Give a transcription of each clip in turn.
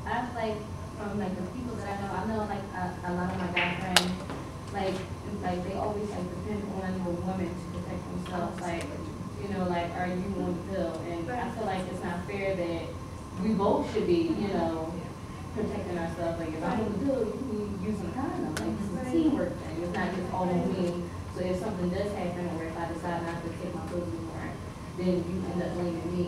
I've like from like the people that I know like a lot of my guy friends, like they always like depend on the woman to protect themselves. Like, you know, like are you on the pill? And I feel like it's not fair that we both should be, you know, protecting ourselves. Like if I'm on the pill, you can use a condom. Like this is a teamwork thing. It's not just all on me. So if something does happen, or if I decide not to take my pills anymore, then you end up blaming me.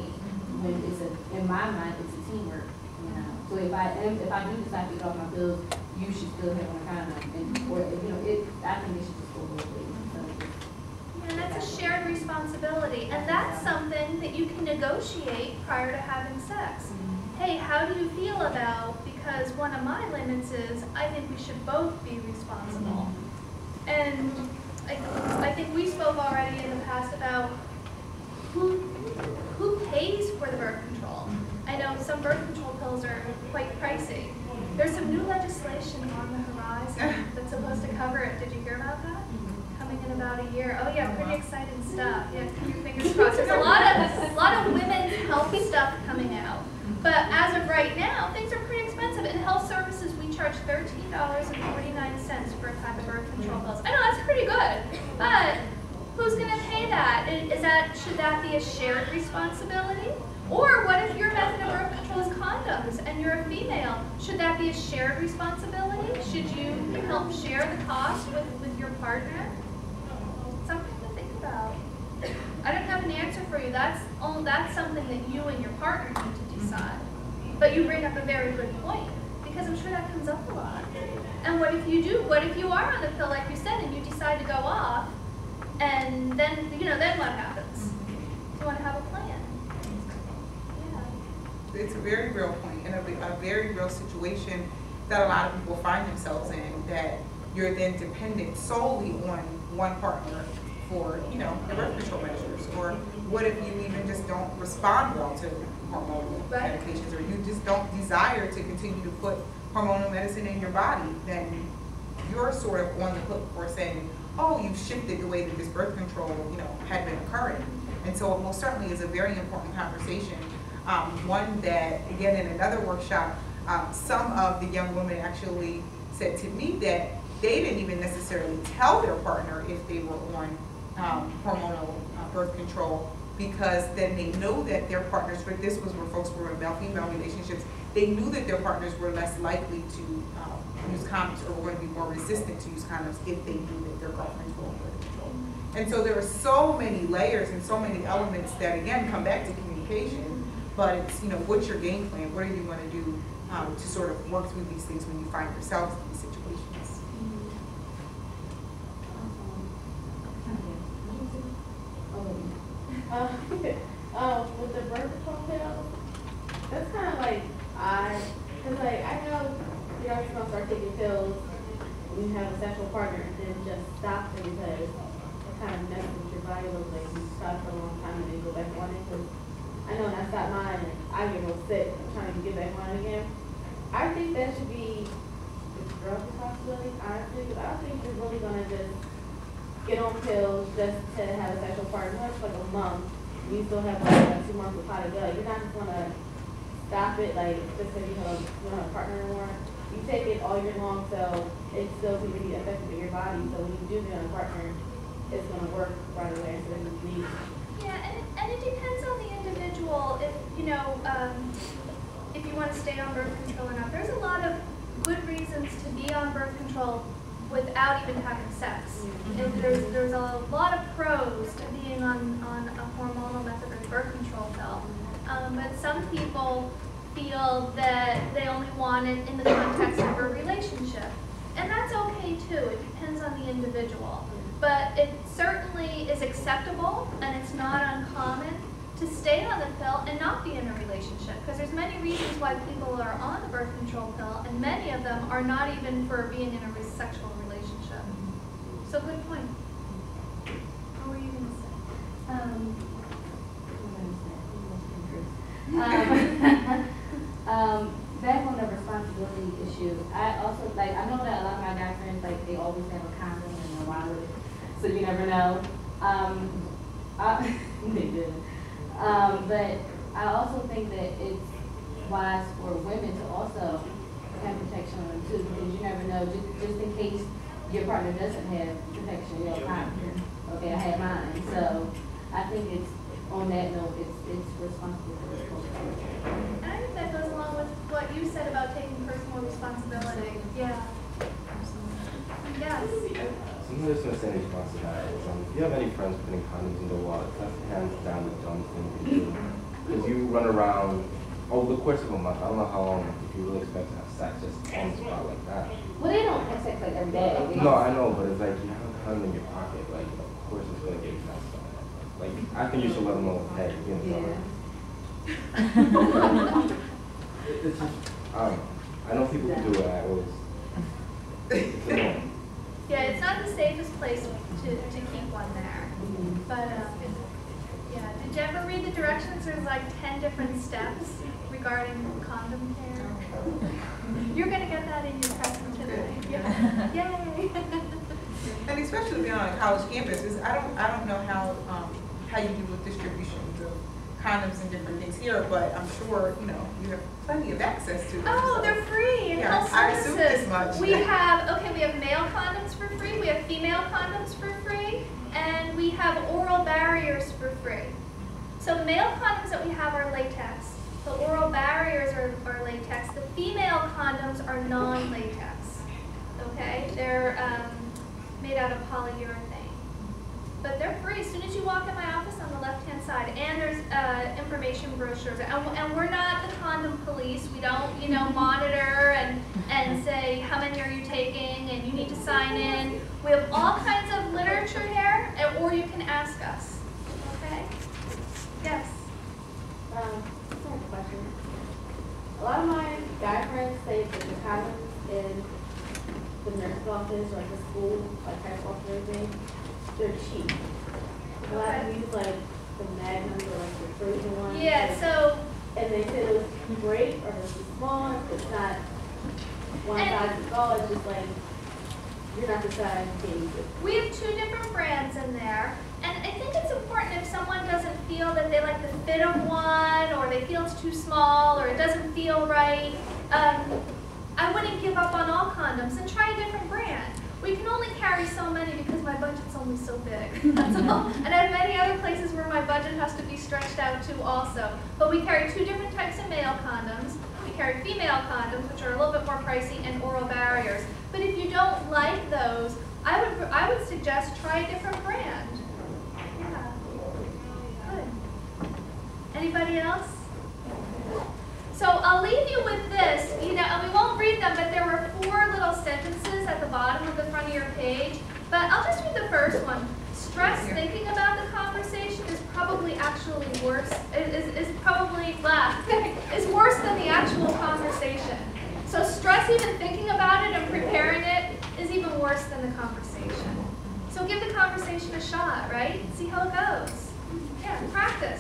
When it's in my mind, it's a teamwork. You know. So if I do decide to get off my pills, you should still have on a condom. And or you know, I think it should just go both ways. And that's a shared responsibility, and that's something that you can negotiate prior to having sex. Hey, how do you feel about, because one of my limits is, I think we should both be responsible. And I think we spoke already in the past about who pays for the birth control. I know some birth control pills are quite pricey. There's some new legislation on the horizon that's supposed to cover it. Did you hear about that? Coming in about a year. Oh yeah, pretty exciting stuff. Yeah, keep your fingers crossed. There's a lot of women's health stuff coming out. But as of right now, things are pretty expensive. In health services, we charge $13.49 for a pack of birth control pills. I know that's pretty good, but who's going to pay that? Should that be a shared responsibility? Or what if your method of birth control is condoms and you're a female? Should that be a shared responsibility? Should you help share the cost with your partner? Something to think about. I don't have an answer for you. That's something that you and your partner need to decide. But you bring up a very good point, because I'm sure that comes up a lot. And what if you do? What if you are on the pill, like you said, and you decide to go off, and then then what happens? Do you want to have a plan? Yeah. It's a very real point and a very real situation that a lot of people find themselves in, that you're then dependent solely on one partner for, the birth control measures. Or what if you even just don't respond well to hormonal medications, or you just don't desire to continue to put hormonal medicine in your body? Then you're sort of on the hook for saying, oh, you've shifted the way that this birth control, had been occurring. And so it most certainly is a very important conversation. One that, again, in another workshop, some of the young women actually said to me that they didn't even necessarily tell their partner if they were on hormonal birth control, because then they know that their partners, but this was where folks were in male-female relationships, they knew that their partners were less likely to use condoms, or were going to be more resistant to use condoms if they knew that their girlfriends were on birth control. And so there are so many layers and so many elements that, again, come back to communication, but it's, what's your game plan? What are you going to do to sort of work through these things when you find yourselves in these situations? With the birth control pill, that's kind of like because like I know you're not supposed to start taking pills when you have a sexual partner and then just stop it, because it kind of messes with your body a little bit. You stop for a long time and then go back on it. Because I know when I stopped mine, and I get real sick trying to get back on it again. I think that should be the girl's responsibility, honestly, because I don't think you're really gonna just get on pills just to have a sexual partner. That's like a month. You still have like 2 months of how to go. You're not just gonna stop it like just because you don't have a partner anymore. You take it all year long, so it still can be effective in your body. So when you do get on a partner, it's gonna work right away instead of you need. Yeah, and it depends on the individual. If you want to stay on birth control or not, there's a lot of good reasons to be on birth control without even having sex. There's a lot of pros to being on a hormonal method of birth control pill. But some people feel that they only want it in the context of a relationship. And that's okay too. It depends on the individual. But it certainly is acceptable, and it's not uncommon to stay on the pill and not be in a relationship, because there's many reasons why people are on the birth control pill, and many of them are not even for being in a sexual relationship. So good point. What were you going to say? Back on the responsibility issue, I also I know that a lot of my guy friends they always have a condom in their wallet, so you never know. They do. But I also think that it's wise for women to also have protection on them too, because you never know, just in case your partner doesn't have protection, you know, okay, I have mine. So I think it's, on that note, it's responsible for the whole family. And I think that goes along with what you said about taking personal responsibility. Yeah. Yes. Something that's going to say in response to that is, if you have any friends putting condoms in the water, that's hands down the dumbest thing you can do. Because you run around over the course of a month, I don't know how long, if you really expect to have sex just on the spot like that. Well, they don't have sex like every day. No, I know, but it's like you have a condom in your pocket, like, of course it's going to get messed up. Like, I think you should let them know, hey, you know, it's just, I know people can do it, I always, it's annoying. Yeah, it's not the safest place to keep one there. But, yeah, did you ever read the directions? There's like 10 different steps regarding condom care. You're going to get that in your present tonight. Yeah. Yay! And especially being on a college campus, I don't know how you do with distributions of condoms and different things here, but I'm sure, you know, you have plenty of access to them. Oh, so. they're free in Yeah, health I assumed as services. much. We have male condoms for free, we have female condoms for free, and we have oral barriers for free. So the male condoms that we have are latex. The oral barriers are latex. The female condoms are non-latex. Okay? They're made out of polyurethane. But they're free as soon as you walk in my office on the left-hand side. And there's information brochures. And we're not the condom police. We don't, you know, monitor and say how many are you taking and you need to sign in. We have all kinds of literature here, or you can ask us. Okay? Yes. I have a question. A lot of my guy friends say that the condoms in the nurse's office or like the school, like type of everything, they're cheap. A lot of them use like the magnums or like the frozen ones. Yeah, so, And they said it was too great or it was too small. It's not one size fits all. It's just like you're not the size you can use it. we have 2 different brands in there. And I think it's important if someone doesn't feel that they like the fit of one, or they feel it's too small, or it doesn't feel right, I wouldn't give up on all condoms and try a different brand. We can only carry so many because my budget's only so big, that's all. And I have many other places where my budget has to be stretched out to also. But we carry 2 different types of male condoms. We carry female condoms, which are a little bit more pricey, and oral barriers. But if you don't like those, I would suggest try a different brand. Yeah. Good. Anybody else? So I'll leave you with this, you know, and we won't read them, but there were 4 little sentences at the bottom of the front of your page. But I'll just read the first one. Stress thinking about the conversation is probably actually worse, is probably, is worse than the actual conversation. So stress even thinking about it and preparing it is even worse than the conversation. So give the conversation a shot, right? See how it goes. Yeah, practice.